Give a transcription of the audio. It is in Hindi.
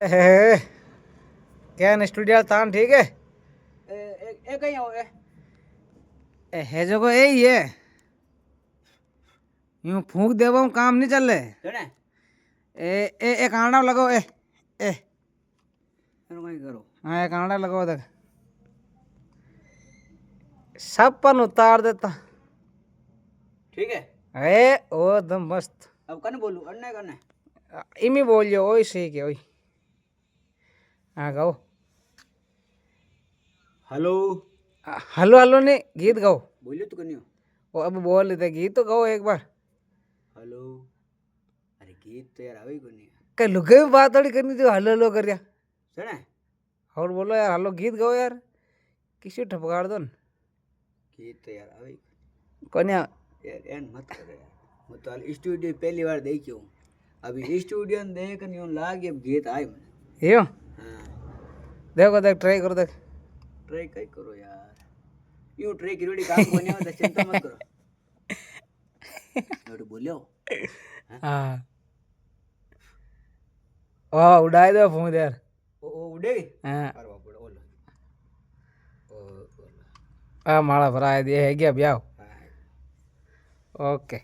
ए, क्या स्टूडियो तान ठीक है ए कहीं हो है जो को यही है यूं फूंक देवा हूँ काम नहीं चल रहे सुने ए ए एक आंडा लगाओ ए कहीं करो हाँ एक आंडा लगाओ देख सब पन उतार देता ठीक है ए ओ दम मस्त अब कने बोलूं अन्ने कने इमी बोल जो ओई सही के ओई हाँ गाओ हेलो हलो हलो नहीं गीत गाओ बोलियो तो कनियो वो अब बोल रहे थे गीत तो गाओ एक बार हेलो अरे गीत तो यार आवे को नहीं कल लुके भी बात थोड़ी करनी थी हलो हलो कर सुने और बोलो यार हलो गीत गाओ यार किसी ठपकार दो न गीत तो यार आवे कोन्या यार एन मत करो यार मैं तो स्टूडियो पहली बार देखियो अभी स्टूडियो में देख नहीं लागे अब गीत आए मैंने यो हाँ देखो देख ट्राई करो देख ट्राई कई करो यार यूं ट्राई की काम कोने होता चिंता मत करो तो बोलियो हाँ वाह उड़ाए दो फोन यार ओ उड़े हाँ अरे बाप रे ओलो ओ आ माड़ा भरा है दिए है क्या ब्याह हाँ ओके